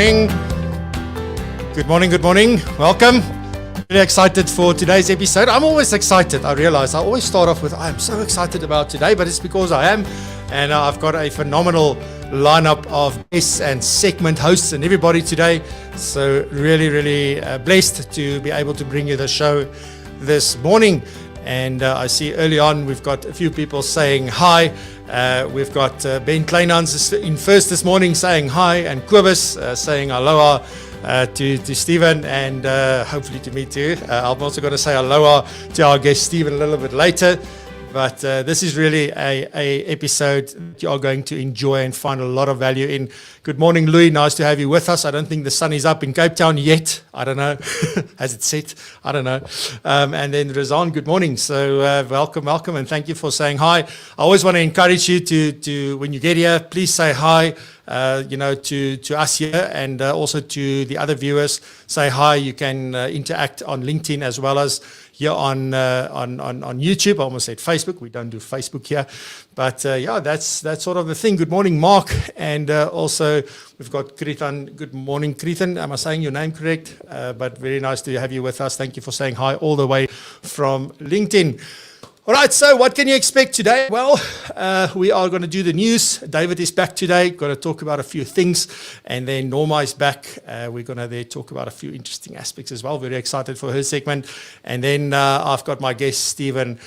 morning. Good morning, good morning. Welcome. Really excited for today's episode. I'm always excited. I realize I always start off with, I'm so excited about today, but it's because I am. And I've got a phenomenal lineup of guests and segment hosts and everybody today. So really blessed to be able to bring you the show this morning. And I see early on we've got a few people saying hi. We've got Ben Kleinans in first this morning saying hi, and Kobus saying aloha to Stephen, and hopefully to me too. I'm also going to say aloha to our guest Stephen a little bit later. But this is really a episode that you are going to enjoy and find a lot of value in. Good morning, Louis. Nice to have you with us. I don't think the sun is up in Cape Town yet. I don't know. Has it set? I don't know. And then Razan, good morning. So welcome, and thank you for saying hi. I always want to encourage you to when you get here, please say hi. To us here, and also to the other viewers. Say hi. You can interact on LinkedIn as well as here on YouTube. I almost said Facebook. We don't do Facebook here, but that's sort of the thing. Good morning, Mark, and also we've got Krithan. Good morning, Krithan. Am I saying your name correct? But very nice to have you with us. Thank you for saying hi all the way from LinkedIn. All right, so what can you expect today? Well, we are going to do the news. David is back today. Going to talk about a few things. And then Norma is back. We're going to there talk about a few interesting aspects as well. Very excited for her segment. And then I've got my guest, Stephen,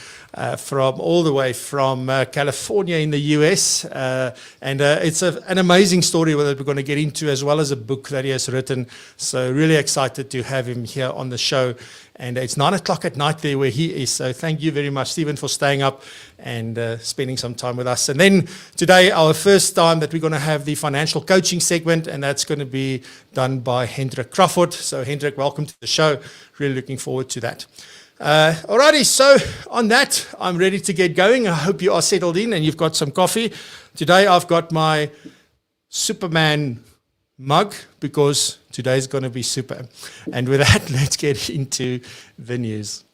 from all the way from California in the US. And it's an amazing story that we're going to get into, as well as a book that he has written. So really excited to have him here on the show. And it's 9 o'clock at night there where he is. So thank you very much, Stephen, for staying up and spending some time with us. And then today, our first time that we're going to have the financial coaching segment, and that's going to be done by Hendrik Crawford. So Hendrik, welcome to the show. Really looking forward to that. Alrighty, so on that, I'm ready to get going. I hope you are settled in and you've got some coffee. Today, I've got my Superman mug because today's going to be super. And with that, let's get into the news.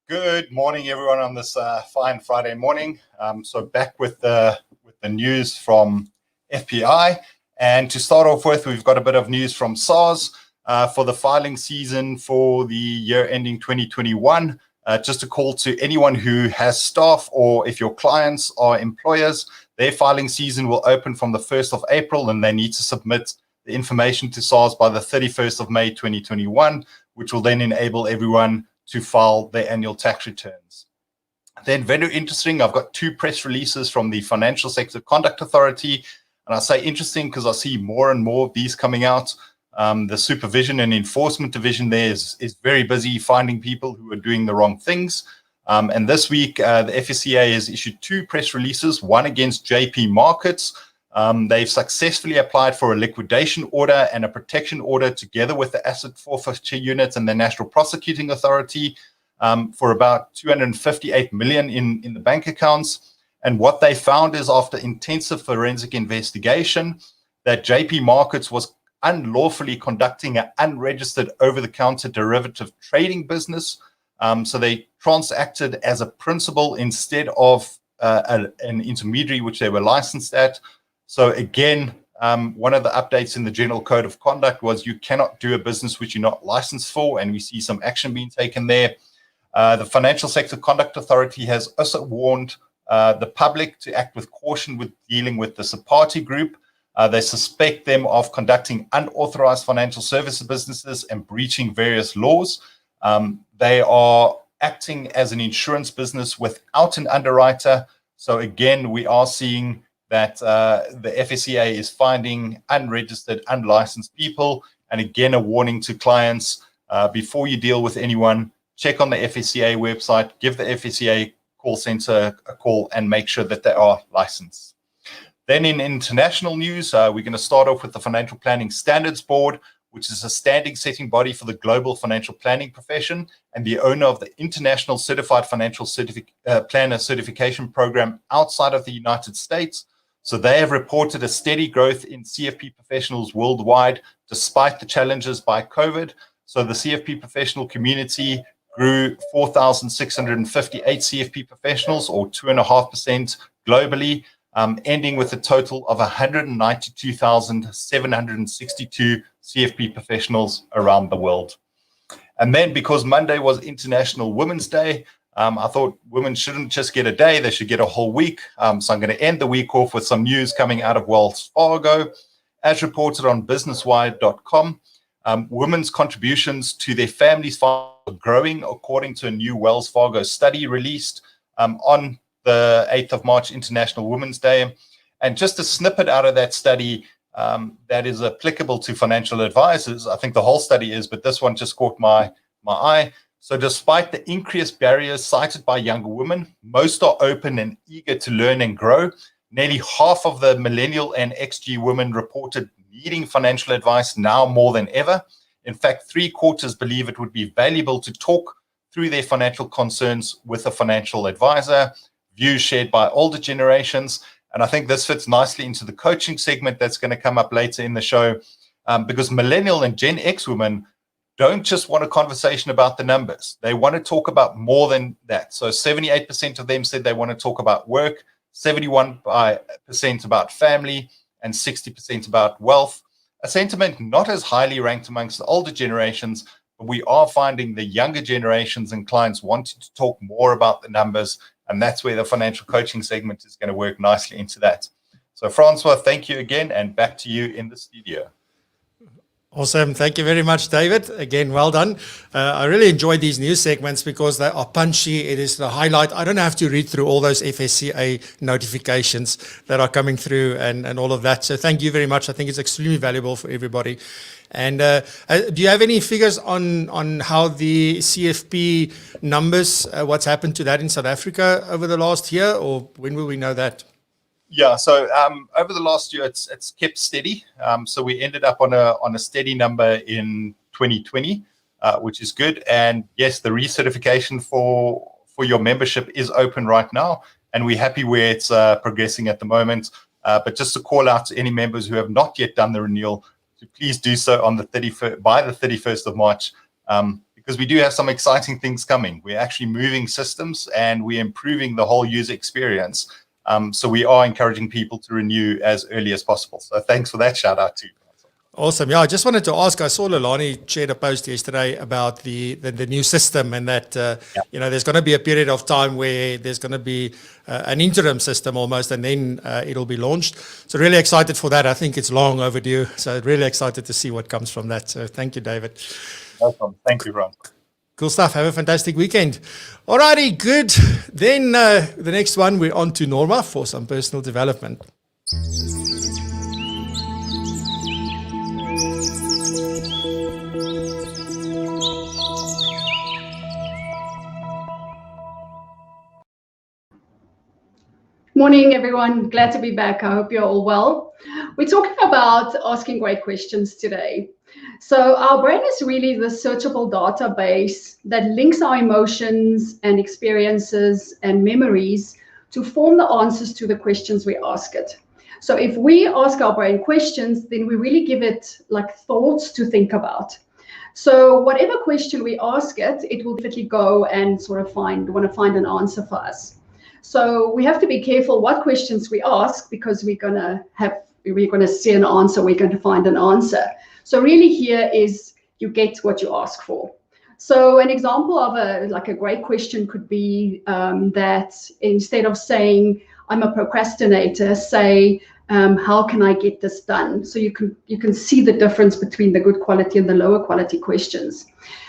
Good morning, everyone, on this fine Friday morning. So back with the news from FPI. And to start off with, we've got a bit of news from SARS for the filing season for the year ending 2021. Just a call to anyone who has staff, or if your clients are employers, their filing season will open from the 1st of April, and they need to submit the information to SARS by the 31st of May 2021, which will then enable everyone to file their annual tax returns. Then, very interesting, I've got two press releases from the Financial Sector Conduct Authority. And I say interesting because I see more and more of these coming out. The Supervision and Enforcement Division there is very busy finding people who are doing the wrong things. And this week, the FSCA has issued two press releases, one against JP Markets. They've successfully applied for a liquidation order and a protection order together with the Asset Forfeiture Unit and the National Prosecuting Authority for about $258 million in the bank accounts. And what they found is, after intensive forensic investigation, that JP Markets was unlawfully conducting an unregistered over-the-counter derivative trading business. So they transacted as a principal instead of an intermediary, which they were licensed at. So again, one of the updates in the General Code of Conduct was you cannot do a business which you're not licensed for, and we see some action being taken there. The Financial Sector Conduct Authority has also warned the public to act with caution with dealing with the Sapati Group. They suspect them of conducting unauthorized financial services businesses and breaching various laws. They are acting as an insurance business without an underwriter. So again, we are seeing that the FSCA is finding unregistered, unlicensed people. And again, a warning to clients, before you deal with anyone, check on the FSCA website, give the FSCA call center a call, and make sure that they are licensed. Then in international news, we're going to start off with the Financial Planning Standards Board, which is a standing setting body for the global financial planning profession and the owner of the International Certified Financial Planner Certification Program outside of the United States. So they have reported a steady growth in CFP professionals worldwide despite the challenges by COVID. So the CFP professional community grew 4,658 CFP professionals, or 2.5% globally, ending with a total of 192,762 CFP professionals around the world. And then, because Monday was International Women's Day, I thought women shouldn't just get a day, they should get a whole week. So I'm going to end the week off with some news coming out of Wells Fargo. As reported on businesswire.com, women's contributions to their families are growing, according to a new Wells Fargo study released on the 8th of March, International Women's Day. And just a snippet out of that study that is applicable to financial advisors. I think the whole study is, but this one just caught my eye. So despite the increased barriers cited by younger women, most are open and eager to learn and grow. Nearly half of the millennial and XG women reported needing financial advice now more than ever. In fact, 3/4 believe it would be valuable to talk through their financial concerns with a financial advisor, views shared by older generations. And I think this fits nicely into the coaching segment that's going to come up later in the show, because millennial and Gen X women don't just want a conversation about the numbers. They want to talk about more than that. So 78% of them said they want to talk about work, 71% about family, and 60% about wealth. A sentiment not as highly ranked amongst the older generations, but we are finding the younger generations and clients wanting to talk more about the numbers. And that's where the financial coaching segment is going to work nicely into that. So Francois, thank you again, and back to you in the studio. Awesome. Thank you very much, David. Again, well done. I really enjoy these news segments because they are punchy. It is the highlight. I don't have to read through all those FSCA notifications that are coming through and all of that. So thank you very much. I think it's extremely valuable for everybody. And do you have any figures on how the CFP numbers, what's happened to that in South Africa over the last year, or when will we know that? Yeah, so over the last year, it's kept steady. So we ended up on a steady number in 2020, which is good. And yes, the recertification for your membership is open right now, and we're happy where it's progressing at the moment. But just to call out to any members who have not yet done the renewal, to please do so on the 31st, by the 31st of March, because we do have some exciting things coming. We're actually moving systems and we're improving the whole user experience. So we are encouraging people to renew as early as possible. So thanks for that shout out too. Awesome. Yeah, I just wanted to ask, I saw Lelani shared a post yesterday about the new system, and that, there's going to be a period of time where there's going to be an interim system almost, and then it'll be launched. So really excited for that. I think it's long overdue. So really excited to see what comes from that. So thank you, David. Welcome. Thank you, Ron. Cool stuff. Have a fantastic weekend. Alrighty, good. Then the next one, we're on to Norma for some personal development. Morning, everyone. Glad to be back. I hope you're all well. We're talking about asking great questions today. So our brain is really the searchable database that links our emotions and experiences and memories to form the answers to the questions we ask it. So if we ask our brain questions, then we really give it like thoughts to think about. So whatever question we ask it, it will definitely go and sort of want to find an answer for us. So we have to be careful what questions we ask, because we're going to see an answer, we're going to find an answer. So really here is you get what you ask for. So an example of a great question could be that instead of saying, I'm a procrastinator, say, how can I get this done? So you can see the difference between the good quality and the lower quality questions.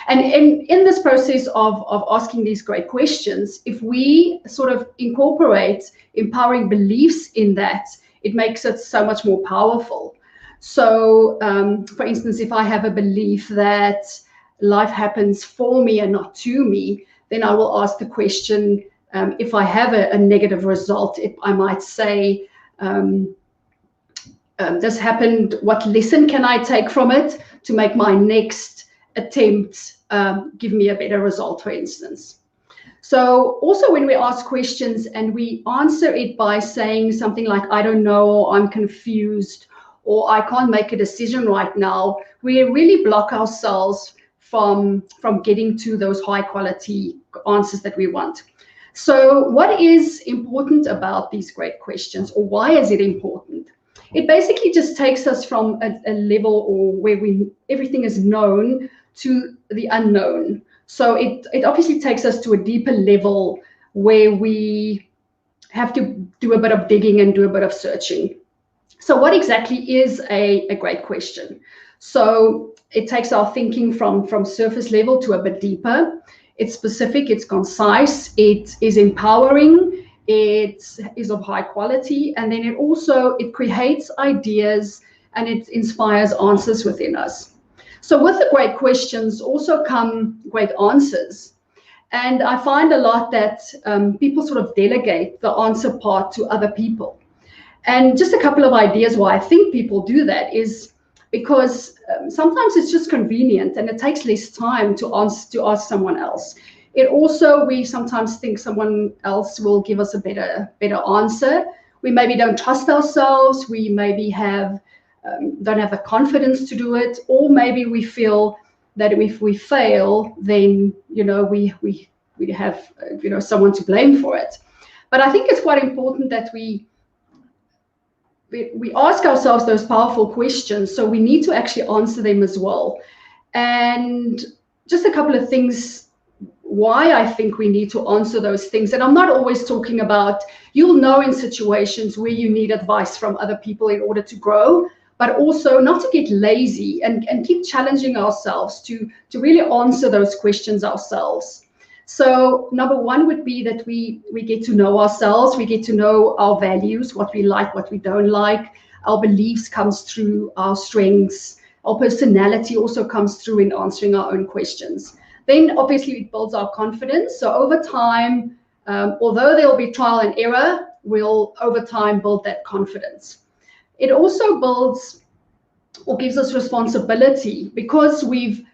And in this process of asking these great questions, if we sort of incorporate empowering beliefs in that, it makes it so much more powerful. So, for instance, if I have a belief that life happens for me and not to me, then I will ask the question, if I have a negative result, I might say, this happened, what lesson can I take from it to make my next attempt give me a better result, for instance. So also when we ask questions and we answer it by saying something like, I don't know, I'm confused, or I can't make a decision right now, we really block ourselves from getting to those high quality answers that we want. So what is important about these great questions, or why is it important? It basically just takes us from a level or where everything is known to the unknown. So it obviously takes us to a deeper level where we have to do a bit of digging and do a bit of searching. So what exactly is a great question? So it takes our thinking from surface level to a bit deeper. It's specific, it's concise, it is empowering, it is of high quality, and then it creates ideas and it inspires answers within us. So with the great questions also come great answers. And I find a lot that people sort of delegate the answer part to other people. And just a couple of ideas why I think people do that is because sometimes it's just convenient and it takes less time to ask someone else. We sometimes think someone else will give us a better answer. We maybe don't trust ourselves. We maybe don't have the confidence to do it, or maybe we feel that if we fail, then we have someone to blame for it. But I think it's quite important that we ask ourselves those powerful questions, so we need to actually answer them as well. And just a couple of things why I think we need to answer those things. And I'm not always talking about, you'll know in situations where you need advice from other people in order to grow, but also not to get lazy and keep challenging ourselves to really answer those questions ourselves. So number one would be that we get to know ourselves, we get to know our values, what we like, what we don't like, our beliefs comes through, our strengths, our personality also comes through in answering our own questions. Then obviously it builds our confidence. So over time, although there will be trial and error, we'll over time build that confidence. It also builds or gives us responsibility because we've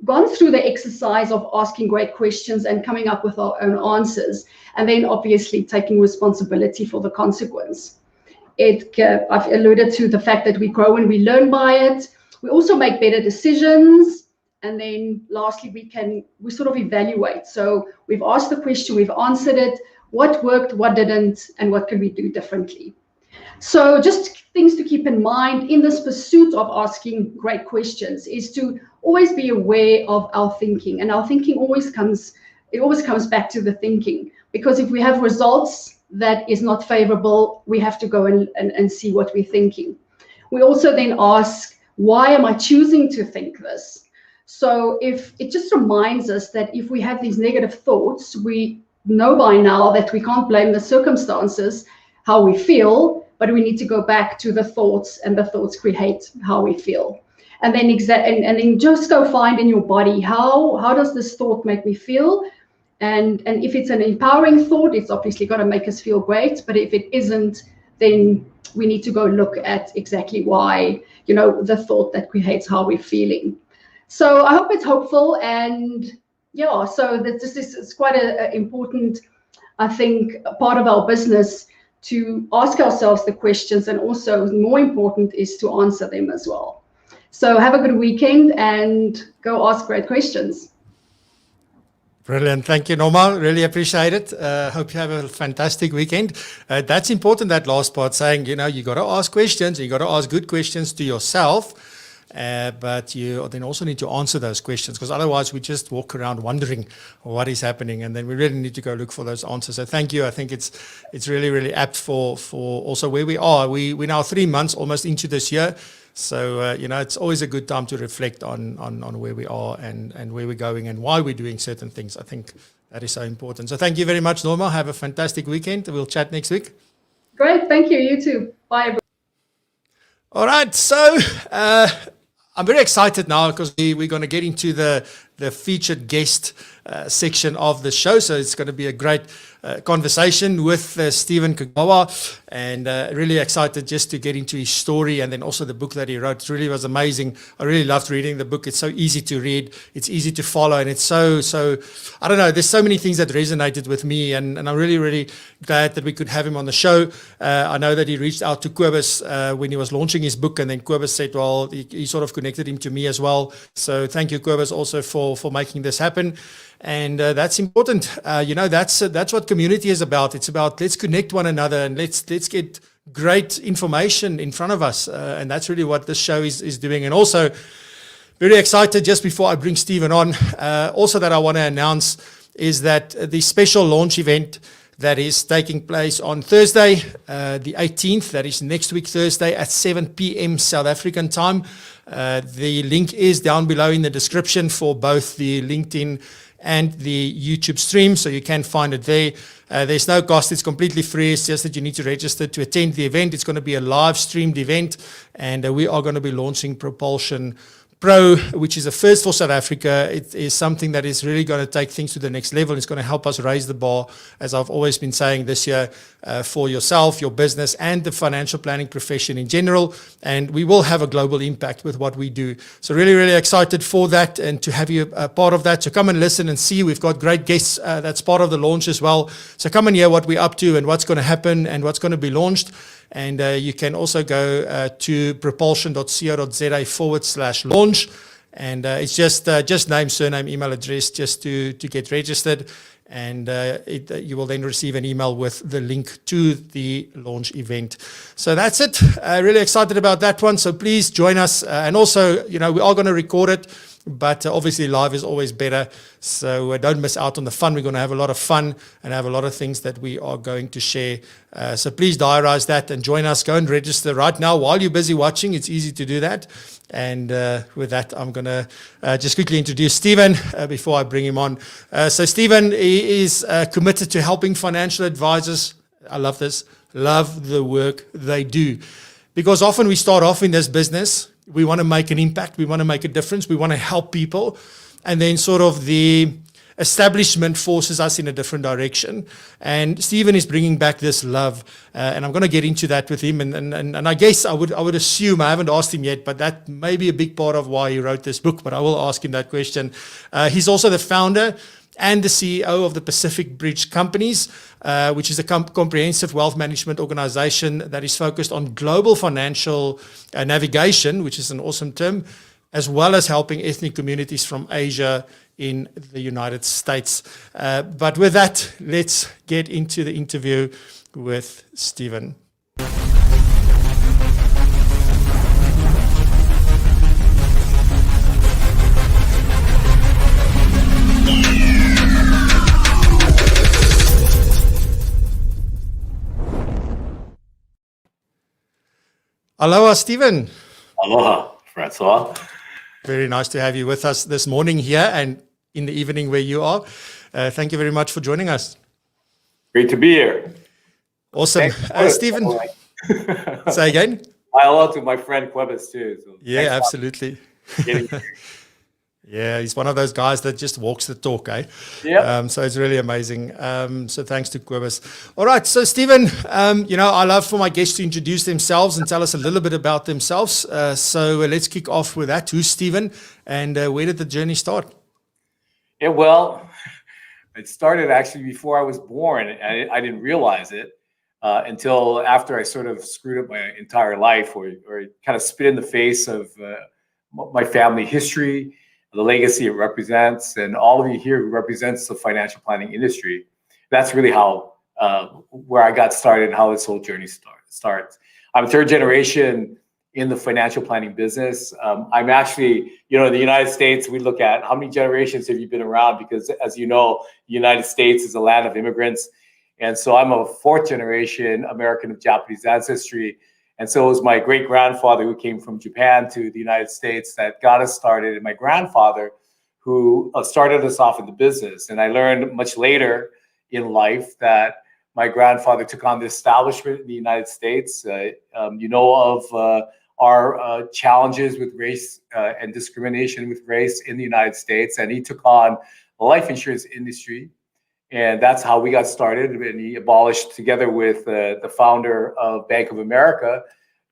gone through the exercise of asking great questions and coming up with our own answers, and then obviously taking responsibility for the consequence. I've alluded to the fact that we grow and we learn by it. We also make better decisions. And then lastly, we sort of evaluate. So we've asked the question, we've answered it, what worked, what didn't, and what can we do differently? So just things to keep in mind in this pursuit of asking great questions is to always be aware of our thinking. And our thinking always comes back to the thinking, because if we have results that is not favorable, we have to go and see what we're thinking. We also then ask, why am I choosing to think this? So if it just reminds us that if we have these negative thoughts, we know by now that we can't blame the circumstances, how we feel, but we need to go back to the thoughts, and the thoughts create how we feel. And then then just go find in your body, how does this thought make me feel? And if it's an empowering thought, it's obviously got to make us feel great. But if it isn't, then we need to go look at exactly why, the thought that creates how we're feeling. So I hope it's helpful, and yeah, so this is quite an important, I think, part of our business to ask ourselves the questions, and also more important is to answer them as well. So have a good weekend and go ask great questions. Brilliant. Thank you, Norma. Really appreciate it. Hope you have a fantastic weekend. That's important, that last part, saying, you got to ask questions. You got to ask good questions to yourself. But you then also need to answer those questions, because otherwise we just walk around wondering what is happening, and then we really need to go look for those answers. So thank you. I think it's really, really apt for also where we are. We're now 3 months almost into this year. So, it's always a good time to reflect on where we are and where we're going and why we're doing certain things. I think that is so important. So thank you very much, Norma. Have a fantastic weekend. We'll chat next week. Great. Thank you. You too. Bye, everyone. All right. So, I'm very excited now because we're going to get into the the featured guest section of the show. So it's going to be a great conversation with Stephen Kagawa, and really excited just to get into his story and then also the book that he wrote. It really was amazing. I really loved reading the book. It's so easy to read, it's easy to follow, and it's so I don't know, there's so many things that resonated with me, and I'm really glad that we could have him on the show. I know that he reached out to Kobus when he was launching his book, and then Kobus said, well, he sort of connected him to me as well. So thank you, Kobus, also for making this happen. And that's important. That's what community is about. It's about, let's connect one another and let's get great information in front of us. And that's really what this show is doing. And also, very excited, just before I bring Stephen on, also that I want to announce is that the special launch event that is taking place on Thursday, the 18th, that is next week Thursday at 7 p.m. South African time. The link is down below in the description for both the LinkedIn and the YouTube stream, so you can find it there. There's no cost, it's completely free. It's just that you need to register to attend the event. It's going to be a live streamed event, and we are going to be launching PROpulsion Pro, which is a first for South Africa. It is something that is really going to take things to the next level. It's going to help us raise the bar, as I've always been saying this year, for yourself, your business, and the financial planning profession in general. And we will have a global impact with what we do. So really excited for that and to have you a part of that. So come and listen and see. We've got great guests that's part of the launch as well. So come and hear what we're up to and what's going to happen and what's going to be launched. And you can also go to propulsion.co.za/launch. And it's just name, surname, email address, just to get registered. And you will then receive an email with the link to the launch event. So that's it. Really excited about that one. So please join us. And also, we are going to record it, but obviously live is always better. So don't miss out on the fun. We're going to have a lot of fun and have a lot of things that we are going to share. So please diarize that and join us. Go and register right now while you're busy watching. It's easy to do that. And with that, I'm going to just quickly introduce Stephen before I bring him on. So Stephen is committed to helping financial advisors. I love this. Love the work they do. Because often we start off in this business, we want to make an impact, we want to make a difference, we want to help people, and then sort of the establishment forces us in a different direction. And Stephen is bringing back this love, and I'm going to get into that with him. And I guess I would assume, I haven't asked him yet, but that may be a big part of why he wrote this book, but I will ask him that question. He's also the founder and the CEO of the Pacific Bridge Companies, which is a comprehensive wealth management organization that is focused on global financial navigation, which is an awesome term, as well as helping ethnic communities from Asia in the United States. But with that, let's get into the interview with Stephen. Aloha, Stephen. Aloha, Francois. Very nice to have you with us this morning here and in the evening where you are. Thank you very much for joining us. Great to be here. Awesome. Stephen, say again? Hello to my friend Kobus too. So yeah, absolutely. Yeah, he's one of those guys that just walks the talk, eh? Yeah. So it's really amazing. So thanks to Kobus. All right, so Stephen, I love for my guests to introduce themselves and tell us a little bit about themselves. So let's kick off with that. Who's Stephen, and where did the journey start? Yeah, well, it started actually before I was born. I didn't realize it until after I sort of screwed up my entire life, or kind of spit in the face of my family history, the legacy it represents, and all of you here who represents the financial planning industry. That's really how where I got started and how this whole journey starts. I'm third generation in the financial planning business. I'm actually, in the United States, we look at how many generations have you been around, because as you know, the United States is a land of immigrants. And so I'm a fourth generation American of Japanese ancestry. And so it was my great grandfather who came from Japan to the United States that got us started, and my grandfather who started us off in the business. And I learned much later in life that my grandfather took on the establishment in the United States. You know of our challenges with race and discrimination with race in the United States. And he took on the life insurance industry. And that's how we got started. And he abolished, together with the founder of Bank of America,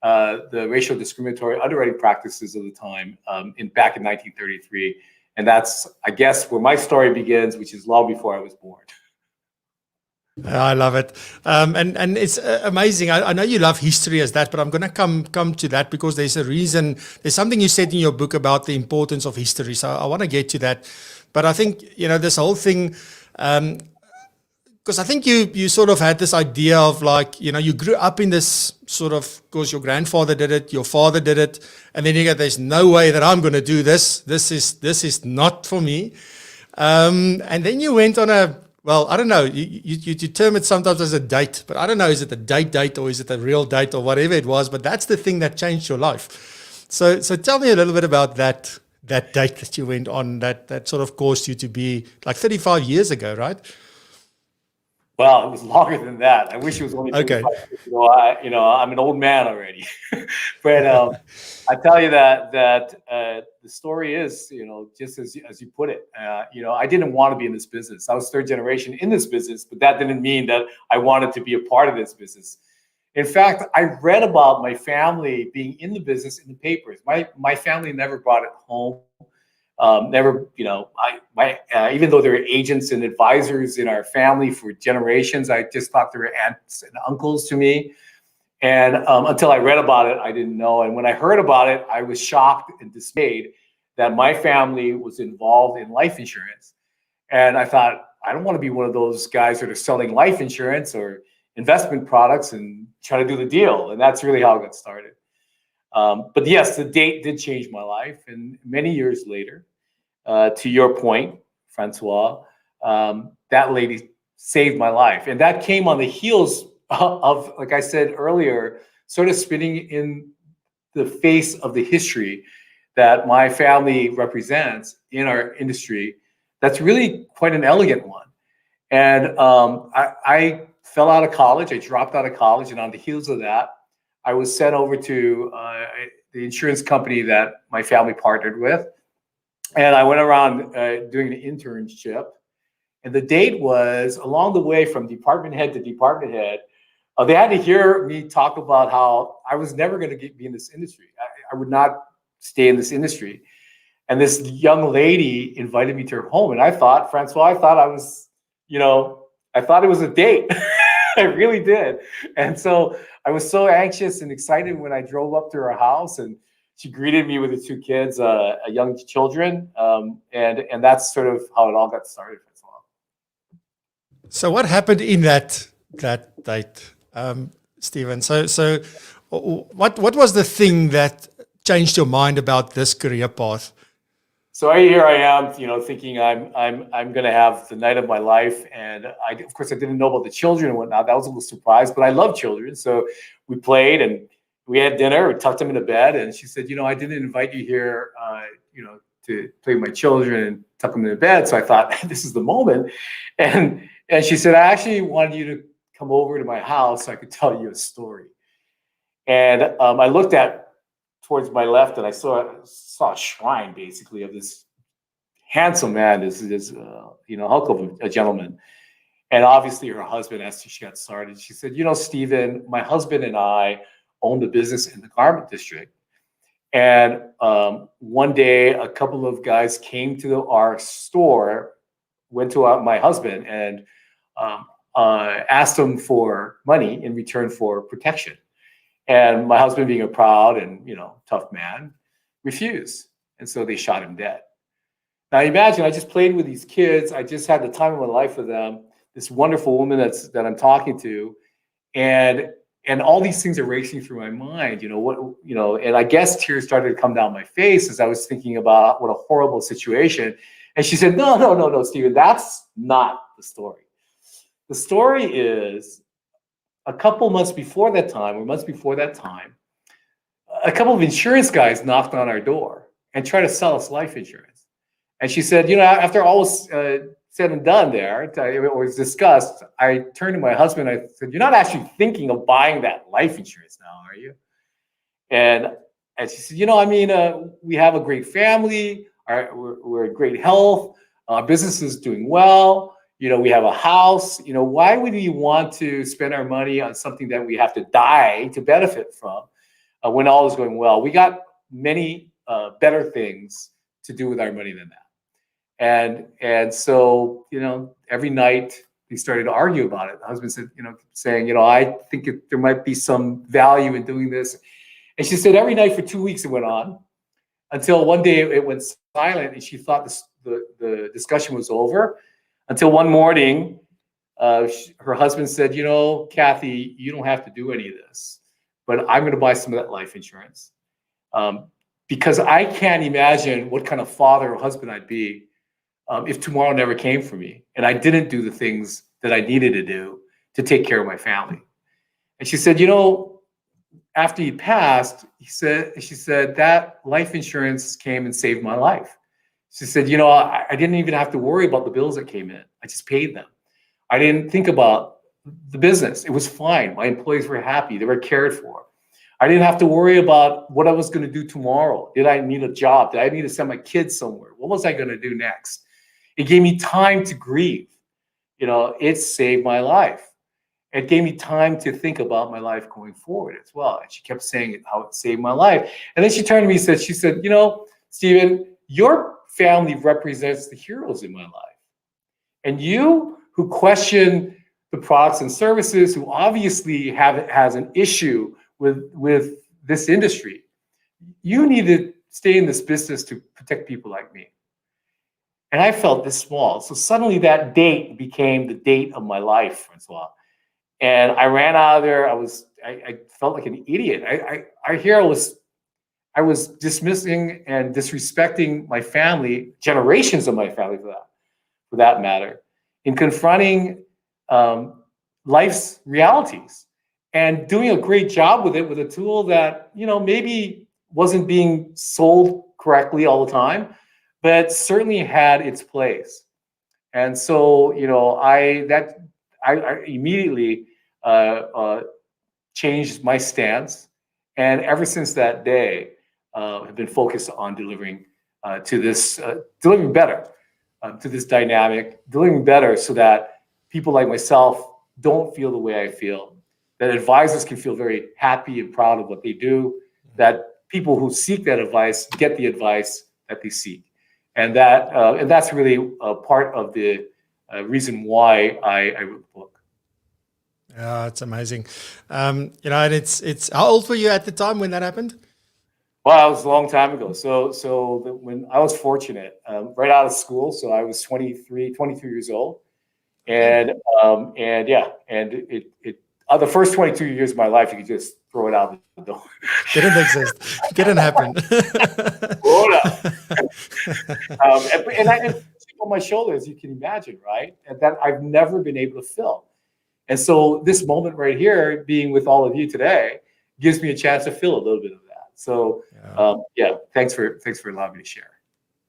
the racial discriminatory underwriting practices of the time back in 1933. And that's, I guess, where my story begins, which is long before I was born. I love it. And it's amazing. I know you love history as that, but I'm going to come to that because there's a reason. There's something you said in your book about the importance of history. So I want to get to that. But I think, this whole thing, because I think you sort of had this idea of like, you grew up in this sort of, because your grandfather did it, your father did it, and then you go, there's no way that I'm going to do this. This is not for me. And then you went on well, I don't know, you term it sometimes as a date, but I don't know, is it a date or is it a real date or whatever it was, but that's the thing that changed your life. So tell me a little bit about that date that you went on that sort of caused you to be like 35 years ago, right? Well, it was longer than that. I wish it was only 35 years ago. I'm an old man already. But I tell you that the story is, just as you put it, I didn't want to be in this business. I was third generation in this business, but that didn't mean that I wanted to be a part of this business. In fact, I read about my family being in the business in the papers. My family never brought it home. Never, even though there were agents and advisors in our family for generations, I just thought they were aunts and uncles to me. And until I read about it, I didn't know. And when I heard about it, I was shocked and dismayed that my family was involved in life insurance. And I thought, I don't want to be one of those guys that are selling life insurance or investment products and try to do the deal. And that's really how it got started. But yes, the date did change my life. And many years later, to your point, Francois, that lady saved my life. And that came on the heels of, like I said earlier, sort of spinning in the face of the history that my family represents in our industry. That's really quite an elegant one. And I fell out of college. I dropped out of college. And on the heels of that, I was sent over to the insurance company that my family partnered with. And I went around doing an internship. And the date was along the way from department head to department head. They had to hear me talk about how I was never going to be in this industry. I would not stay in this industry. And this young lady invited me to her home. And I thought, Francois, I thought it was a date. I really did. And so I was so anxious and excited when I drove up to her house, and she greeted me with the two kids, young children. And that's sort of how it all got started. So what happened in that date, Stephen? So what was the thing that changed your mind about this career path? So here I am, thinking I'm going to have the night of my life. And of course, I didn't know about the children and whatnot. That was a little surprise, but I love children. So we played and we had dinner, we tucked them into bed. And she said, I didn't invite you here, to play with my children and tuck them into bed. So I thought, this is the moment. And she said, I actually wanted you to come over to my house so I could tell you a story. And I looked towards my left, and I saw a shrine, basically, of this handsome man, this hulk of a gentleman. And obviously her husband, as she got started, she said, Stephen, my husband and I own the business in the garment district. And one day, a couple of guys came to our store, went to my husband, and asked him for money in return for protection. And my husband, being a proud and tough man, refused. And so they shot him dead. Now imagine, I just played with these kids. I just had the time of my life with them. This wonderful woman that I'm talking to, and all these things are racing through my mind. And I guess tears started to come down my face as I was thinking about what a horrible situation. And she said, no, Stephen, that's not the story. The story is, a couple months before that time, a couple of insurance guys knocked on our door and tried to sell us life insurance. And she said, after all was said and done there, it was discussed, I turned to my husband, I said, you're not actually thinking of buying that life insurance now, are you? And And she said, we have a great family. We're in great health. Our business is doing well. We have a house. Why would we want to spend our money on something that we have to die to benefit from when all is going well? We got many better things to do with our money than that. And so, every night they started to argue about it. The husband said, saying, I think there might be some value in doing this. And she said every night for 2 weeks it went on until one day it went silent, and she thought the discussion was over until one morning her husband said, Kathy, you don't have to do any of this, but I'm going to buy some of that life insurance because I can't imagine what kind of father or husband I'd be if tomorrow never came for me and I didn't do the things that I needed to do to take care of my family. And she said, after he passed, she said that life insurance came and saved my life. She said, I didn't even have to worry about the bills that came in. I just paid them. I didn't think about the business. It was fine. My employees were happy. They were cared for. I didn't have to worry about what I was going to do tomorrow. Did I need a job? Did I need to send my kids somewhere? What was I going to do next? It gave me time to grieve. It saved my life. It gave me time to think about my life going forward as well. And she kept saying how it saved my life. And then she turned to me and said, Stephen, your family represents the heroes in my life. And you who question the products and services, who obviously has an issue with this industry, you need to stay in this business to protect people like me. And I felt this small. So suddenly that date became the date of my life, Francois. And I ran out of there. I felt like an idiot. I was dismissing and disrespecting my family, generations of my family for that matter, in confronting life's realities and doing a great job with it with a tool that, maybe wasn't being sold correctly all the time, but certainly had its place. And so, I immediately changed my stance. And ever since that day, have been focused on delivering better to this dynamic, delivering better so that people like myself don't feel the way I feel, that advisors can feel very happy and proud of what they do, that people who seek that advice get the advice that they seek. And that's really a part of the reason why I wrote the book. Yeah, it's amazing. And it's how old were you at the time when that happened? Well, it was a long time ago. When I was fortunate, right out of school, so I was 23 years old, and the first 22 years of my life, you could just throw it out the door. Didn't exist. Didn't happen. Hold up. And I had on my shoulders, you can imagine, right? And that I've never been able to fill. And so this moment right here, being with all of you today, gives me a chance to fill a little bit of that. So thanks for allowing me to share.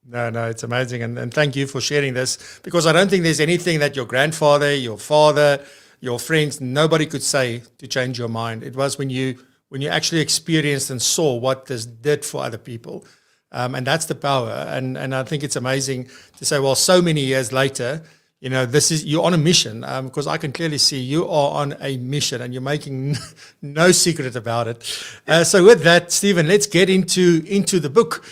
No, it's amazing. And thank you for sharing this, because I don't think there's anything that your grandfather, your father, your friends, nobody could say to change your mind. It was when you actually experienced and saw what this did for other people. And that's the power. And I think it's amazing to say, well, so many years later, you're on a mission, because I can clearly see you are on a mission and you're making no secret about it. So with that, Stephen, let's get into the book,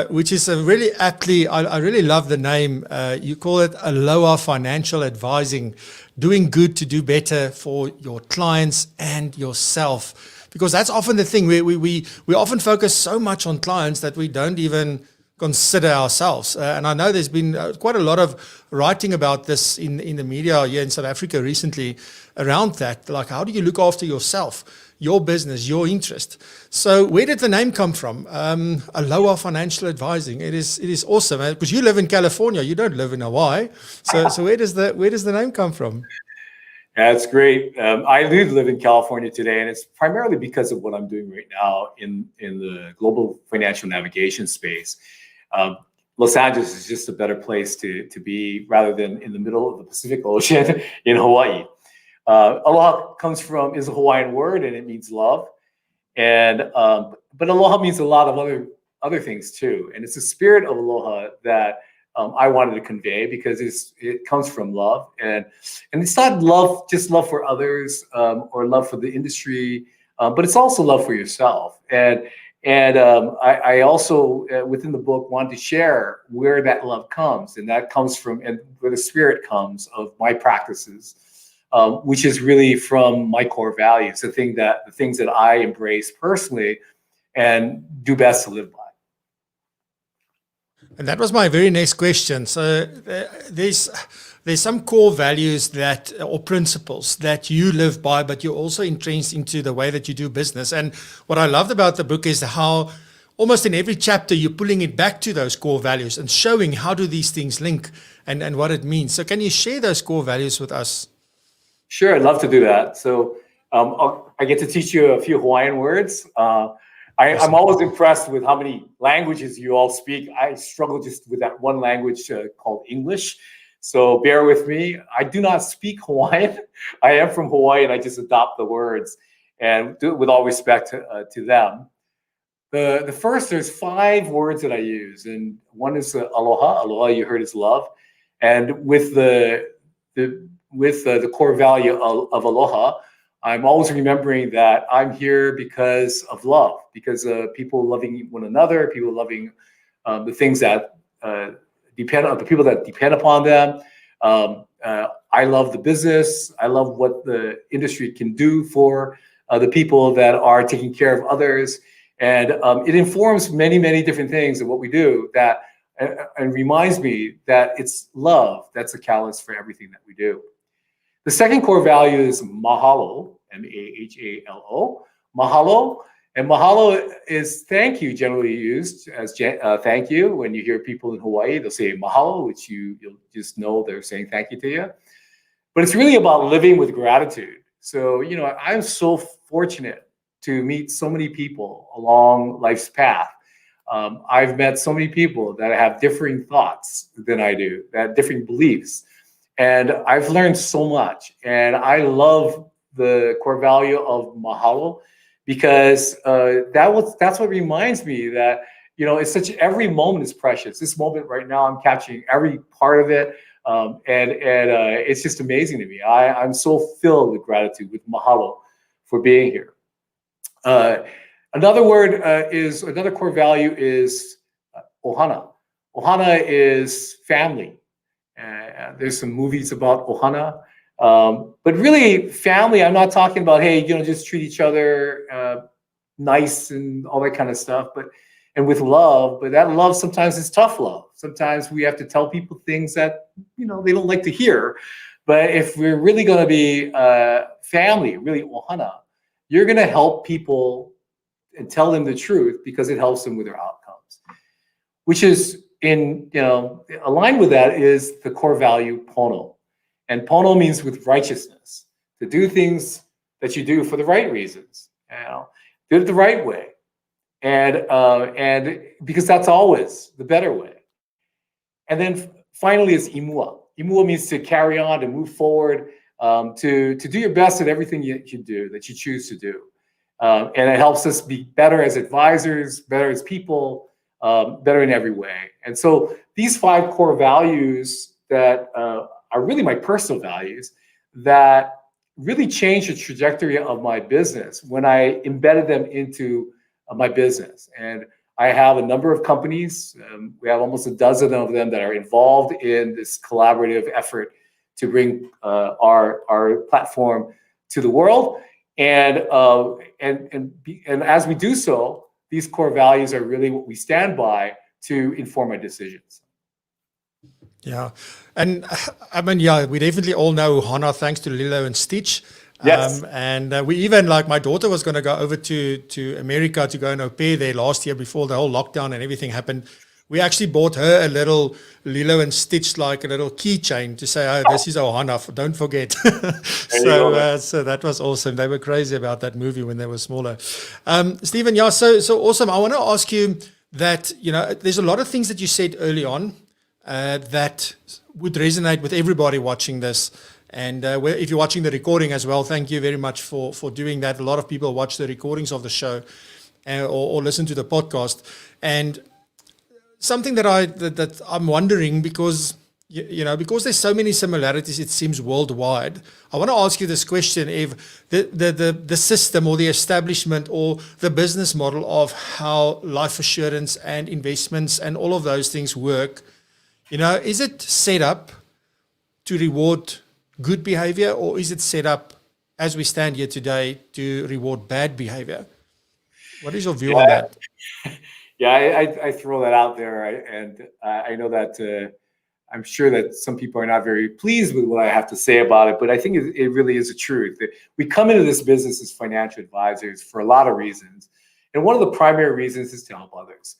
which is a really aptly, I really love the name. You call it Aloha Financial Advising, doing good to do better for your clients and yourself. Because that's often the thing, we often focus so much on clients that we don't even consider ourselves. And I know there's been quite a lot of writing about this in the media here in South Africa recently around that. Like, how do you look after yourself, your business, your interest? So where did the name come from? Aloha Financial Advising. It is awesome, because you live in California. You don't live in Hawaii. So where does the name come from? Yeah, that's great. I do live in California today, and it's primarily because of what I'm doing right now in the global financial navigation space. Los Angeles is just a better place to be, rather than in the middle of the Pacific Ocean in Hawaii. Aloha is a Hawaiian word, and it means love. And but aloha means a lot of other things too, and it's the spirit of aloha that I wanted to convey, because it comes from love, and it's not love just love for others or love for the industry, but it's also love for yourself. And I also within the book wanted to share where that love comes, and that comes from, and where the spirit comes of my practices, which is really from my core values, the things that I embrace personally and do best to live by. And that was my very next question. So there's some core values that, or principles that you live by, but you're also entrenched into the way that you do business. And what I loved about the book is how almost in every chapter you're pulling it back to those core values and showing how do these things link and what it means. So can you share those core values with us? Sure, I'd love to do that. So I get to teach you a few Hawaiian words. I'm always impressed with how many languages you all speak. I struggle just with that one language called English. So bear with me. I do not speak Hawaiian. I am from Hawaii, and I just adopt the words and do it with all respect to them. The first, there's 5 words that I use, and one is aloha. Aloha, you heard, is love. And with the core value of aloha, I'm always remembering that I'm here because of love, because of people loving one another, people loving the things that depend on the people that depend upon them. I love the business. I love what the industry can do for the people that are taking care of others, and it informs many, many different things in what we do. That and reminds me that it's love that's a catalyst for everything that we do. The second core value is mahalo, M-A-H-A-L-O, mahalo. And mahalo is thank you, generally used as thank you. When you hear people in Hawaii, they'll say mahalo, which you'll just know they're saying thank you to you. But it's really about living with gratitude. So, I'm so fortunate to meet so many people along life's path. I've met so many people that have differing thoughts than I do, that have different beliefs. And I've learned so much. And I love the core value of mahalo, because that's what reminds me that, it's every moment is precious. This moment right now, I'm catching every part of it. And it's just amazing to me. I'm so filled with gratitude, with mahalo, for being here. Another core value is ohana. Ohana is family. There's some movies about ohana. But really, family, I'm not talking about, hey, just treat each other nice and all that kind of stuff, and with love. But that love sometimes is tough love. Sometimes we have to tell people things that, they don't like to hear. But if we're really going to be family, really ohana, you're going to help people and tell them the truth, because it helps them with their outcomes. Which is aligned with that is the core value pono. And pono means with righteousness, to do things that you do for the right reasons, do it the right way. And because that's always the better way. And then finally is imua. Imua means to carry on, to move forward, to do your best at everything you do, that you choose to do. And it helps us be better as advisors, better as people, better in every way. And so these 5 core values that are really my personal values that really changed the trajectory of my business when I embedded them into my business. And I have a number of companies. We have almost a dozen of them that are involved in this collaborative effort to bring our platform to the world. And as we do so, these core values are really what we stand by to inform our decisions. Yeah. And we definitely all know Hana thanks to Lilo and Stitch. Yes. And we even, like, my daughter was going to go over to America to go and au pair there last year before the whole lockdown and everything happened. We actually bought her a little Lilo and Stitch, like a little keychain to say, oh, this is Ohana, don't forget. So that was awesome. They were crazy about that movie when they were smaller. Stephen, yeah, so awesome. I want to ask you that, there's a lot of things that you said early on that would resonate with everybody watching this. And if you're watching the recording as well, thank you very much for doing that. A lot of people watch the recordings of the show or listen to the podcast. And something that I'm wondering, because because there's so many similarities, it seems worldwide. I want to ask you this question: if the system or the establishment or the business model of how life assurance and investments and all of those things work, is it set up to reward good behavior, or is it set up, as we stand here today, to reward bad behavior? What is your view on that? Yeah, I throw that out there, and I know that I'm sure that some people are not very pleased with what I have to say about it, but I think it really is the truth. We come into this business as financial advisors for a lot of reasons, and one of the primary reasons is to help others.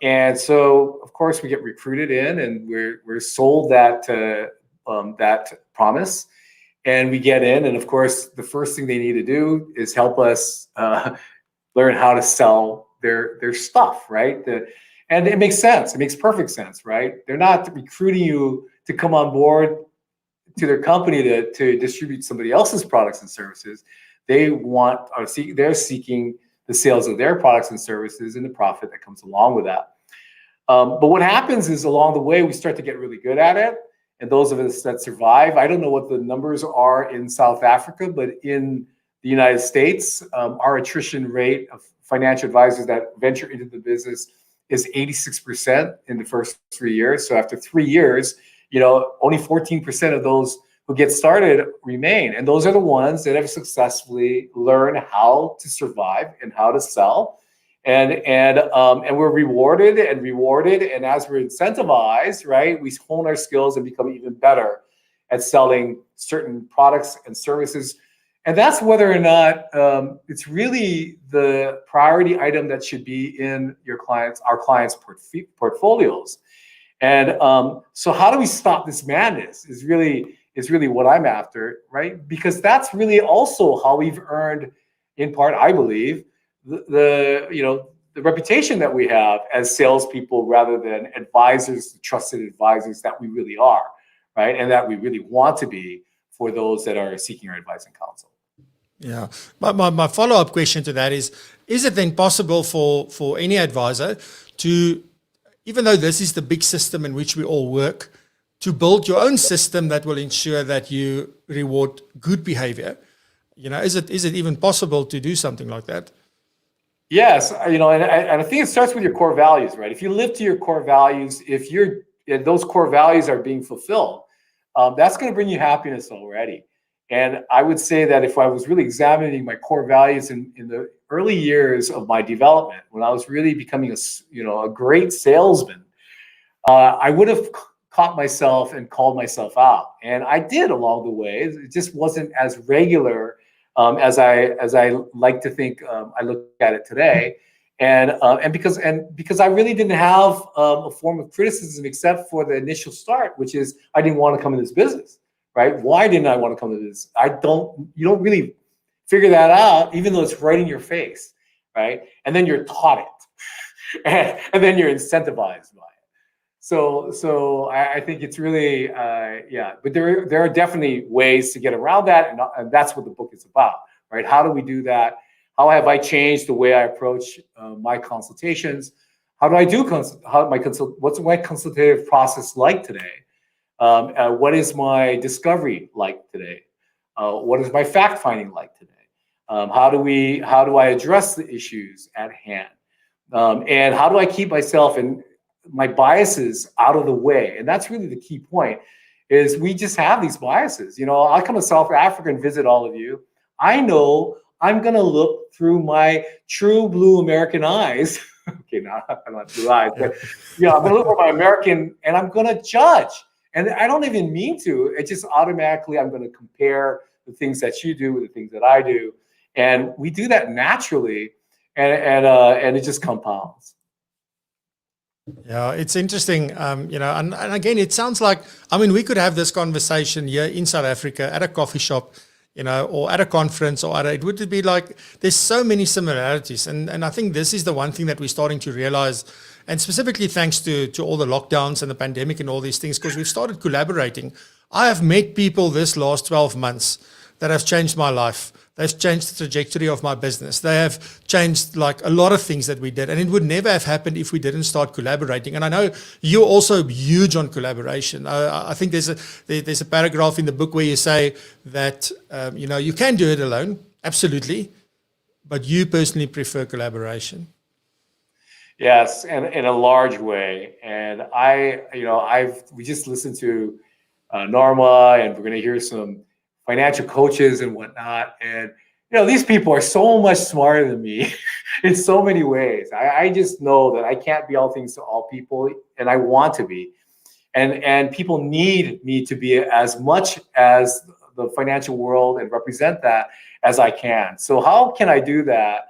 And so, of course, we get recruited in, and we're sold that promise, and we get in, and of course, the first thing they need to do is help us learn how to sell their stuff, right? And it makes sense. It makes perfect sense, right? They're not recruiting you to come on board to their company to distribute somebody else's products and services. They're seeking the sales of their products and services and the profit that comes along with that. But what happens is, along the way, we start to get really good at it. And those of us that survive, I don't know what the numbers are in South Africa, but in the United States, our attrition rate of financial advisors that venture into the business is 86% in the first 3 years. So after 3 years, only 14% of those who get started remain. And those are the ones that have successfully learned how to survive and how to sell. And we're rewarded. And as we're incentivized, right, we hone our skills and become even better at selling certain products and services. And that's whether or not it's really the priority item that should be in our clients' portfolios. And so how do we stop this madness is really what I'm after, right? Because that's really also how we've earned, in part, I believe, the reputation that we have as salespeople rather than advisors, trusted advisors that we really are, right? And that we really want to be for those that are seeking our advice and counsel. Yeah. My follow-up question to that is it then possible for any advisor to, even though this is the big system in which we all work, to build your own system that will ensure that you reward good behavior? Is it even possible to do something like that? Yes, and I think it starts with your core values, right? If you live to your core values, if those core values are being fulfilled, that's going to bring you happiness already. And I would say that if I was really examining my core values in the early years of my development, when I was really becoming a great salesman, I would have caught myself and called myself out, and I did along the way. It just wasn't as regular as I like to think. I look at it today, and because I really didn't have a form of criticism except for the initial start, which is I didn't want to come in this business. Right? Why didn't I want to come to this? You don't really figure that out, even though it's right in your face, right? And then you're taught it, and then you're incentivized by it. So I think it's really, but there are definitely ways to get around that, and that's what the book is about, right? How do we do that? How have I changed the way I approach my consultations? How do I do what's my consultative process like today? What is my discovery like today? What is my fact finding like today? How do I address the issues at hand? And how do I keep myself and my biases out of the way? And that's really the key point, is we just have these biases. I'll come to South Africa and visit all of you. I know I'm going to look through my true blue American eyes. Okay, no, I don't have blue eyes, but I'm going to look for my American, and I'm going to judge. And I don't even mean to. It just automatically, I'm going to compare the things that you do with the things that I do, and we do that naturally, and it just compounds. Yeah, it's interesting, and again, it sounds like, we could have this conversation here in South Africa at a coffee shop, or at a conference, it would be like, there's so many similarities, and I think this is the one thing that we're starting to realize. And specifically thanks to all the lockdowns and the pandemic and all these things, because we've started collaborating. I have met people this last 12 months that have changed my life. They've changed the trajectory of my business. They have changed like a lot of things that we did. And it would never have happened if we didn't start collaborating. And I know you're also huge on collaboration. I think there's a paragraph in the book where you say that, you can do it alone, absolutely. But you personally prefer collaboration. Yes, and in a large way. And we just listened to Norma, and we're going to hear some financial coaches and whatnot. And, these people are so much smarter than me in so many ways. I just know that I can't be all things to all people, and I want to be. And people need me to be as much as the financial world and represent that as I can. So how can I do that?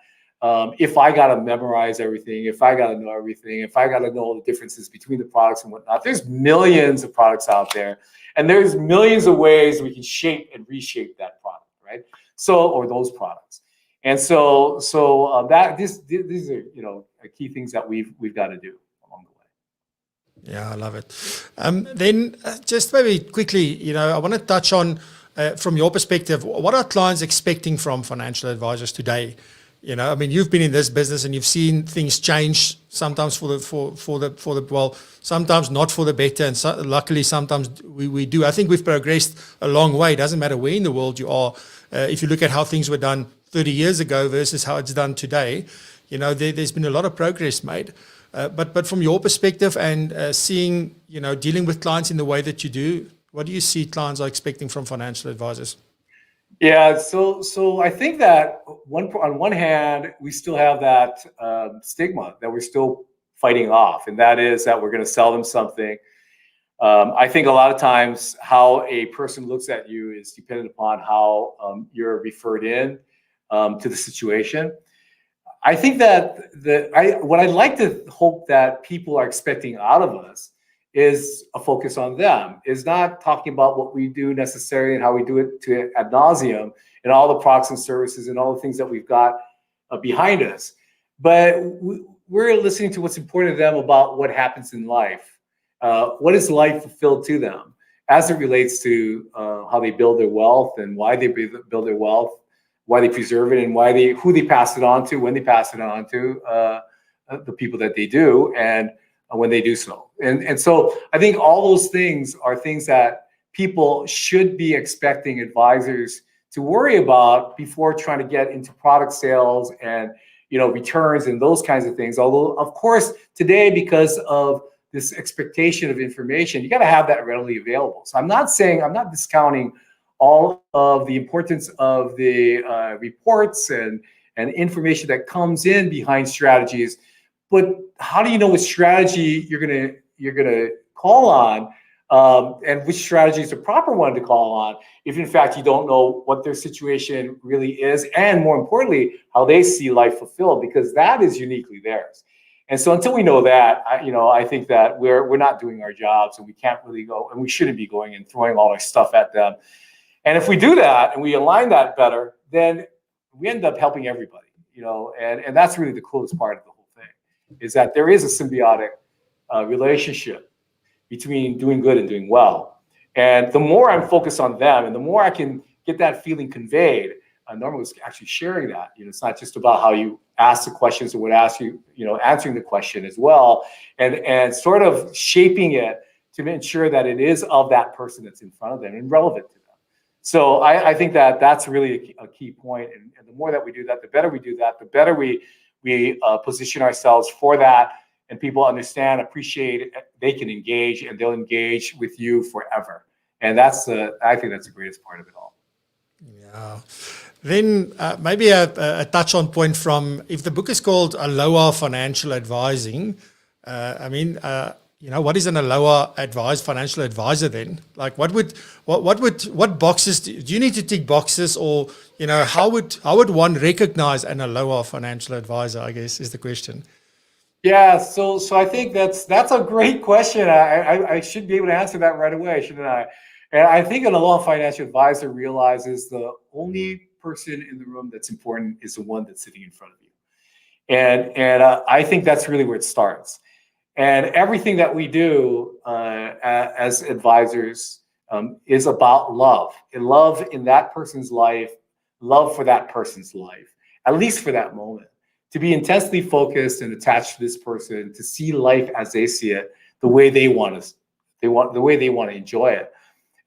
If I got to memorize everything, if I got to know everything, if I got to know all the differences between the products and whatnot, there's millions of products out there, and there's millions of ways we can shape and reshape that product, right? Or those products. And so these are, key things that we've got to do along the way. Yeah, I love it. Then just maybe quickly, I want to touch on, from your perspective, what are clients expecting from financial advisors today? You've been in this business and you've seen things change, sometimes sometimes not for the better, and luckily sometimes we do. I think we've progressed a long way. It doesn't matter where in the world you are. If you look at how things were done 30 years ago versus how it's done today, there's been a lot of progress made. But from your perspective and seeing, dealing with clients in the way that you do, what do you see clients are expecting from financial advisors? Yeah, so I think that on one hand, we still have that stigma that we're still fighting off, and that is that we're going to sell them something. I think a lot of times how a person looks at you is dependent upon how you're referred in to the situation. I think that what I'd like to hope that people are expecting out of us is a focus on them, is not talking about what we do necessarily and how we do it to ad nauseum and all the products and services and all the things that we've got behind us. But we're listening to what's important to them about what happens in life. What is life fulfilled to them as it relates to how they build their wealth and why they build their wealth, why they preserve it, and who they pass it on to, when they pass it on to the people that they do, and when they do so. And so I think all those things are things that people should be expecting advisors to worry about before trying to get into product sales and returns and those kinds of things. Although, of course, today, because of this expectation of information, you got to have that readily available. So I'm not discounting all of the importance of the reports and information that comes in behind strategies. But how do you know what strategy you're gonna call on, and which strategy is the proper one to call on, if in fact you don't know what their situation really is, and more importantly, how they see life fulfilled, because that is uniquely theirs. And so until we know that, I think that we're not doing our jobs, and we can't really go, and we shouldn't be going and throwing all our stuff at them. And if we do that and we align that better, then we end up helping everybody, and that's really the coolest part of the whole thing, is that there is a symbiotic relationship between doing good and doing well. And the more I'm focused on them, and the more I can get that feeling conveyed, Norma was actually sharing that. It's not just about how you ask the questions, or would ask you, answering the question as well, and sort of shaping it to ensure that it is of that person that's in front of them and relevant to them. So I think that that's really a key point. And the more that we do that, the better we do that, the better we position ourselves for that, and people understand, appreciate, they can engage, and they'll engage with you forever. And I think that's the greatest part of it all. Yeah. Then maybe a touch on point from, if the book is called Aloha Financial Advising, what is an Aloha financial advisor then? Like what boxes do you need to tick boxes, or, how would one recognize an Aloha financial advisor, I guess, is the question. Yeah, so I think that's a great question. I should be able to answer that right away, shouldn't I? And I think an Aloha financial advisor realizes the only person in the room that's important is the one that's sitting in front of you. And I think that's really where it starts. And everything that we do as advisors is about love. And love in that person's life, love for that person's life, at least for that moment. To be intensely focused and attached to this person, to see life as they see it, the way they want to, the way they want to enjoy it.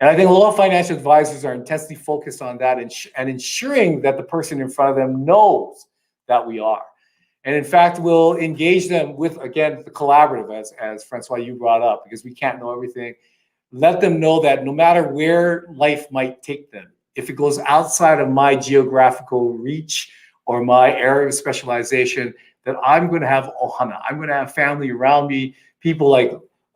And I think Aloha Financial Advisors are intensely focused on that and ensuring that the person in front of them knows that we are. And in fact, we'll engage them with, again, the collaborative, as Francois, you brought up, because we can't know everything. Let them know that no matter where life might take them, if it goes outside of my geographical reach or my area of specialization, that I'm going to have ohana. I'm going to have family around me, people like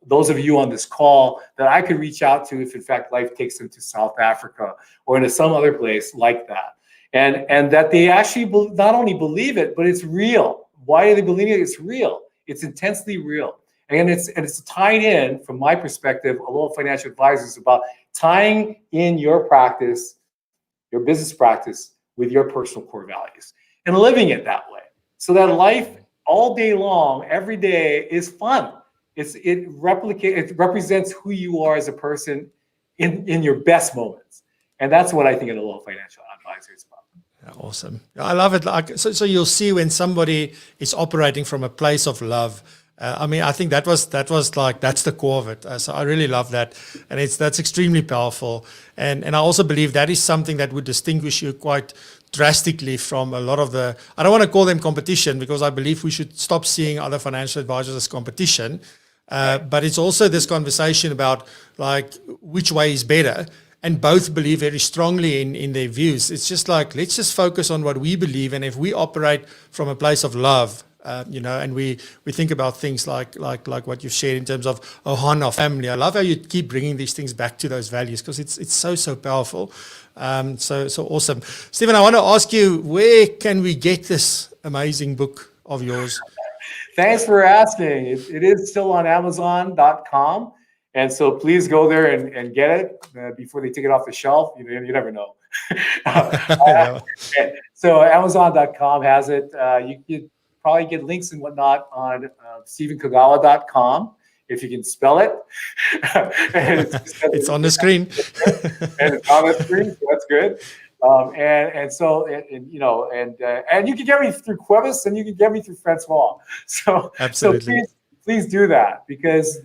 those of you on this call that I could reach out to if in fact life takes them to South Africa or into some other place like that. And that they actually not only believe it, but it's real. Why are they believing it? It's real. It's intensely real. And it's tied in, from my perspective, Aloha Financial Advisors, about tying in your practice, your business practice, with your personal core values and living it that way. So that life all day long, every day, is fun. It represents who you are as a person in your best moments. And that's what I think an Aloha Financial Advisor is about. Yeah, awesome. I love it. Like, so you'll see when somebody is operating from a place of love. I mean, I think that was like, that's the core of it. So I really love that. And that's extremely powerful. And I also believe that is something that would distinguish you quite drastically from a lot of the, I don't want to call them competition, because I believe we should stop seeing other financial advisors as competition. But it's also this conversation about like which way is better, and both believe very strongly in their views. It's just like, let's just focus on what we believe. And if we operate from a place of love, and we think about things like what you've shared in terms of ohana, family. I love how you keep bringing these things back to those values, because it's so powerful. So awesome. Stephen, I want to ask you, where can we get this amazing book of yours? Thanks for asking. It is still on Amazon.com. And so please go there and get it before they take it off the shelf. You never know. So Amazon.com has it. You could probably get links and whatnot on StephenKagawa.com, if you can spell it. It's on the screen. And it's on the screen, so that's good. And you can get me through Cuevas, and you can get me through Francois. So absolutely. So please do that, because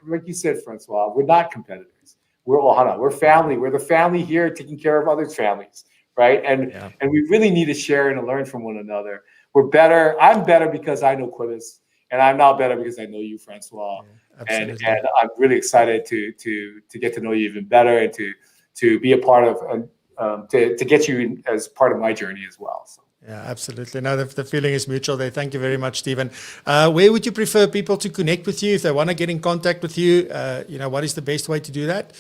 like you said, Francois, we're not competitors. We're ohana. We're family. We're the family here taking care of others' families, right? And we really need to share and learn from one another. We're better. I'm better because I know Cuevas, and I'm now better because I know you, Francois. And I'm really excited to get to know you even better, and to be a part of to get you in as part of my journey as well. So. Yeah, absolutely. No, the feeling is mutual there. Thank you very much, Stephen. Where would you prefer people to connect with you if they want to get in contact with you? What is the best way to do that?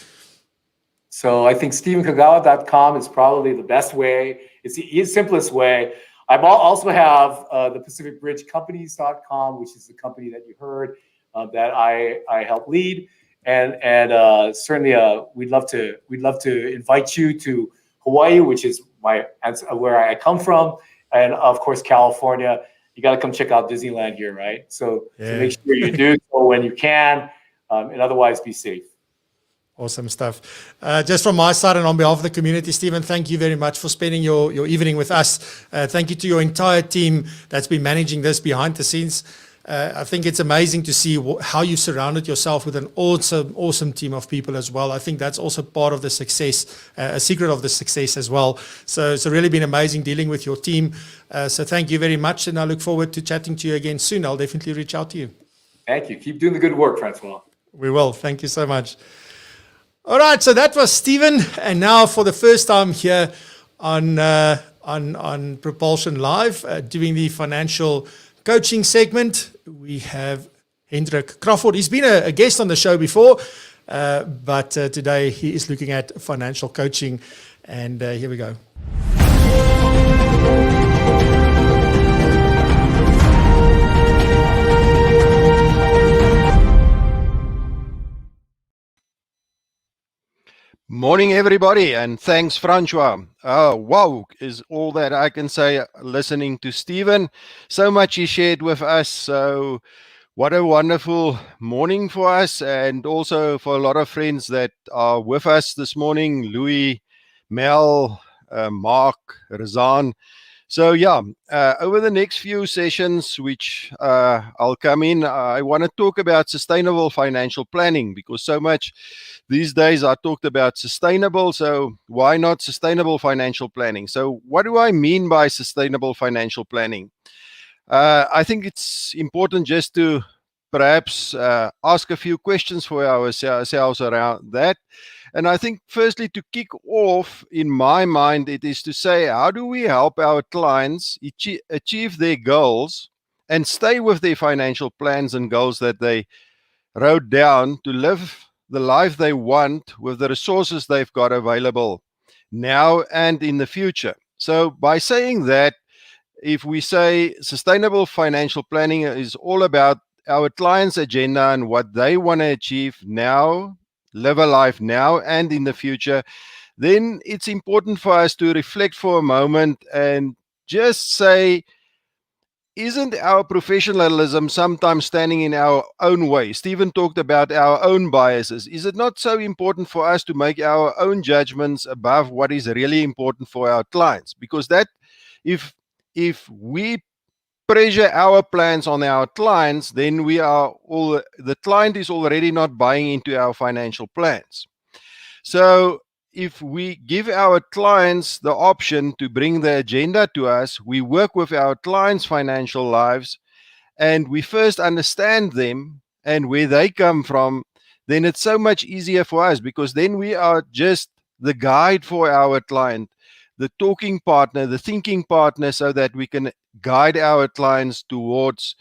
So I think StephenKagawa.com is probably the best way. It's the simplest way. I also have the PacificBridgeCompanies.com, which is the company that you heard that I help lead. And certainly we'd love to invite you to Hawaii, which is where I come from, and of course California. You got to come check out Disneyland here, right? So make sure you do so when you can, and otherwise be safe. Awesome stuff. Just from my side and on behalf of the community, Stephen, thank you very much for spending your evening with us. Thank you to your entire team that's been managing this behind the scenes. I think it's amazing to see how you surrounded yourself with an awesome team of people as well. I think that's also part of the success, a secret of the success as well. So it's really been amazing dealing with your team. So thank you very much, and I look forward to chatting to you again soon. I'll definitely reach out to you. Thank you. Keep doing the good work, Francois. We will. Thank you so much. All right, so that was Stephen, and now for the first time here on PROpulsion Live, doing the financial coaching segment, we have Hendrik Crawford. He's been a guest on the show before, but today he is looking at financial coaching, and here we go. Morning, everybody, and thanks, Francois. Wow, is all that I can say listening to Stephen. So much he shared with us. So What a wonderful morning for us, and also for a lot of friends that are with us this morning. Louis, Mel, Mark, Razan. So yeah, over the next few sessions, which I'll come in, I want to talk about sustainable financial planning, because so much these days I talked about sustainable. So why not sustainable financial planning? So what do I mean by sustainable financial planning? I think it's important just to perhaps ask a few questions for ourselves around that. And I think firstly, to kick off, in my mind, it is to say, how do we help our clients achieve their goals and stay with their financial plans and goals that they wrote down, to live the life they want with the resources they've got available now and in the future? So by saying that, if we say sustainable financial planning is all about our clients' agenda and what they want to achieve now, live a life now and in the future, then it's important for us to reflect for a moment and just say, isn't our professionalism sometimes standing in our own way? Stephen talked about our own biases. Is it not so important for us to make our own judgments above what is really important for our clients? Because that, if we pressure our plans on our clients, then the client is already not buying into our financial plans. So if we give our clients the option to bring the agenda to us, we work with our clients' financial lives, and we first understand them and where they come from, then it's so much easier for us, because then we are just the guide for our client, the talking partner, the thinking partner, so that we can guide our clients towards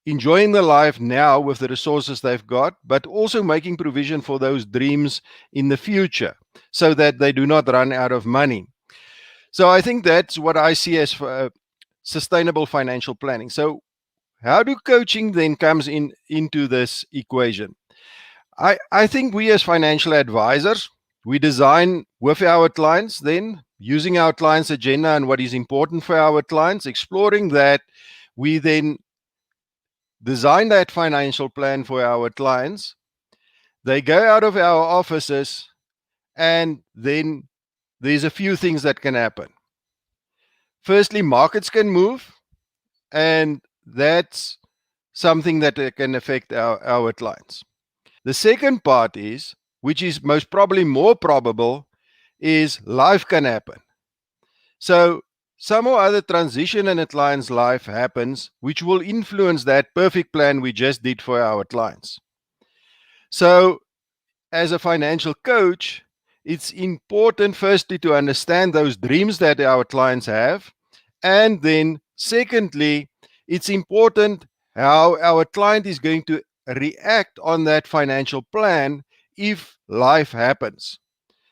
enjoying the life now with the resources they've got, but also making provision for those dreams in the future so that they do not run out of money. So I think that's what I see as sustainable financial planning. So how do coaching then comes into this equation? I think we as financial advisors, we design with our clients, then using our clients' agenda and what is important for our clients, exploring that, we then design that financial plan for our clients. They go out of our offices, and then there's a few things that can happen. Firstly, markets can move, and that's something that can affect our clients. The second part is, which is most probably more probable, is life can happen. So some or other transition in a client's life happens, which will influence that perfect plan we just did for our clients. So as a financial coach, it's important firstly to understand those dreams that our clients have. And then secondly, it's important how our client is going to react on that financial plan if life happens.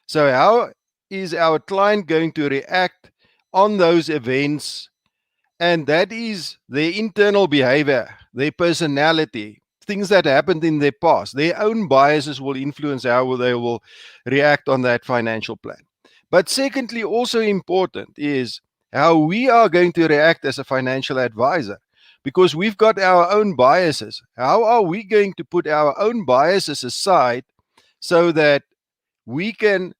So how is our client going to react on those events? And that is their internal behavior, their personality, things that happened in their past. Their own biases will influence how they will react on that financial plan. But secondly, also important is how we are going to react as a financial advisor, because we've got our own biases. How are we going to put our own biases aside so that we can,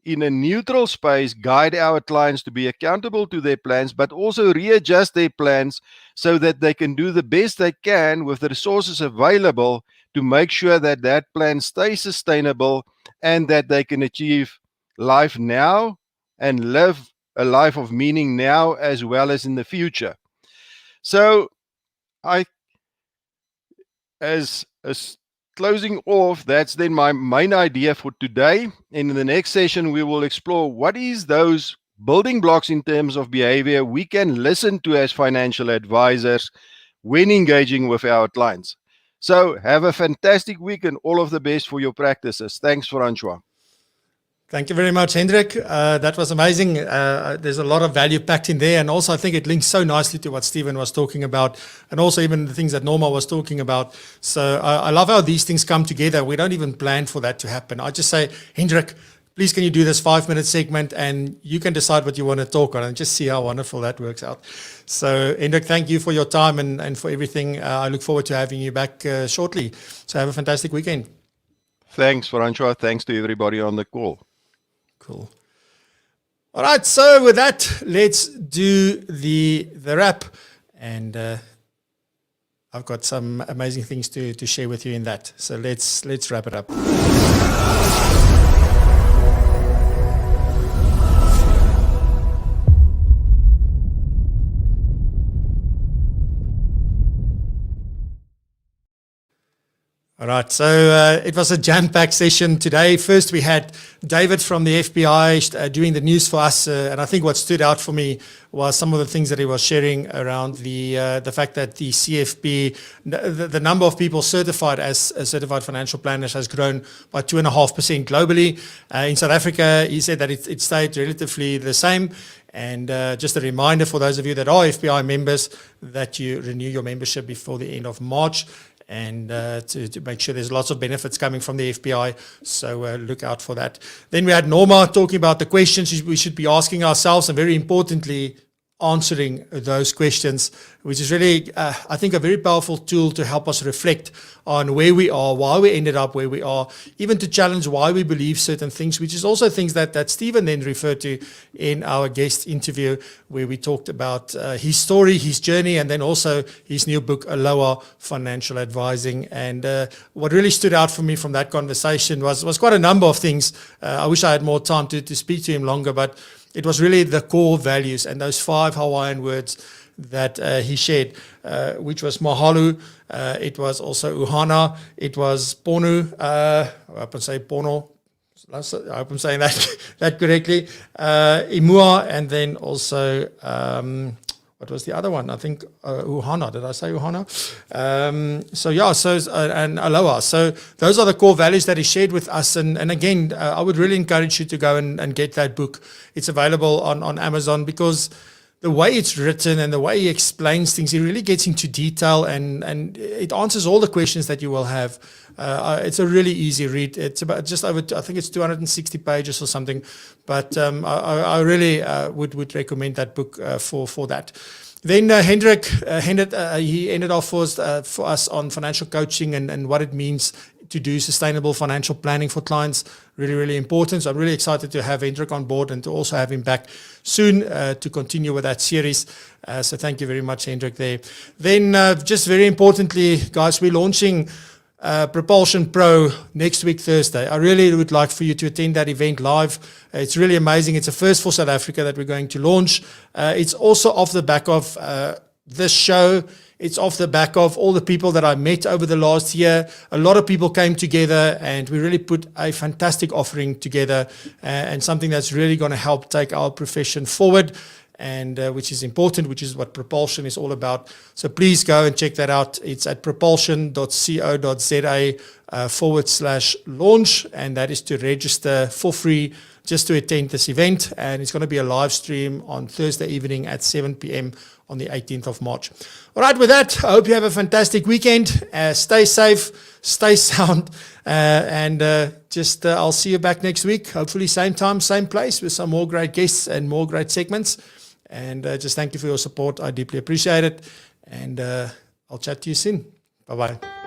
in a neutral space, guide our clients to be accountable to their plans, but also readjust their plans so that they can do the best they can with the resources available to make sure that that plan stays sustainable and that they can achieve life now and live a life of meaning now as well as in the future. So as closing off, that's then my main idea for today. In the next session, we will explore what is those building blocks in terms of behavior we can listen to as financial advisors when engaging with our clients. So have a fantastic week and all of the best for your practices. Thanks, Francois. Thank you very much, Hendrik. That was amazing. There's a lot of value packed in there. And also, I think it links so nicely to what Stephen was talking about, and also even the things that Norma was talking about. So I love how these things come together. We don't even plan for that to happen. I just say, Hendrik, please can you do this 5-minute segment, and you can decide what you want to talk on, and just see how wonderful that works out. So Hendrik, thank you for your time and for everything. I look forward to having you back shortly. So have a fantastic weekend. Thanks, Francois. Thanks to everybody on the call. Cool. All right, so with that, let's do the wrap. And I've got some amazing things to share with you in that. So let's wrap it up. All right, so it was a jam-packed session today. First, we had David from the FBI doing the news for us, and I think what stood out for me was some of the things that he was sharing around the fact that the CFP, the number of people certified as certified financial planners has grown by 2.5% globally. In South Africa, he said that it stayed relatively the same. And just a reminder for those of you that are FBI members that you renew your membership before the end of March. And to make sure there's lots of benefits coming from the FBI. So look out for that. Then we had Norma talking about the questions we should be asking ourselves, and very importantly, answering those questions, which is really, I think, a very powerful tool to help us reflect on where we are, why we ended up where we are, even to challenge why we believe certain things, which is also things that Stephen then referred to in our guest interview, where we talked about his story, his journey, and then also his new book, Aloha Financial Advising. And what really stood out for me from that conversation was quite a number of things. I wish I had more time to speak to him longer, but it was really the core values and those 5 Hawaiian words that he shared, which was mahalo, it was also uhana, it was ponu, I hope I'm saying pono, I hope I'm saying that correctly, imua, and then also, what was the other one? I think uhana. Did I say uhana? And aloha. So those are the core values that he shared with us. And again, I would really encourage you to go and get that book. It's available on Amazon, because the way it's written and the way he explains things, he really gets into detail, and it answers all the questions that you will have. It's a really easy read. It's about just over, I think it's 260 pages or something, but I really would recommend that book for that. Then Hendrik, he ended off for us on financial coaching and what it means to do sustainable financial planning for clients. Really, really important. So I'm really excited to have Hendrik on board and to also have him back soon to continue with that series. So thank you very much, Hendrik, there. Then just very importantly, guys, we're launching PROpulsion Pro next week, Thursday. I really would like for you to attend that event live. It's really amazing. It's a first for South Africa that we're going to launch. It's also off the back of this show. It's off the back of all the people that I met over the last year. A lot of people came together, and we really put a fantastic offering together, and something that's really going to help take our profession forward, and which is important, which is what PROpulsion is all about. So please go and check that out. It's at propulsion.co.za/launch, and that is to register for free just to attend this event. And it's going to be a live stream on Thursday evening at 7 p.m. on the 18th of March. All right, with that, I hope you have a fantastic weekend. Stay safe, stay sound, and I'll see you back next week. Hopefully same time, same place, with some more great guests and more great segments. And just thank you for your support. I deeply appreciate it. And I'll chat to you soon. Bye-bye.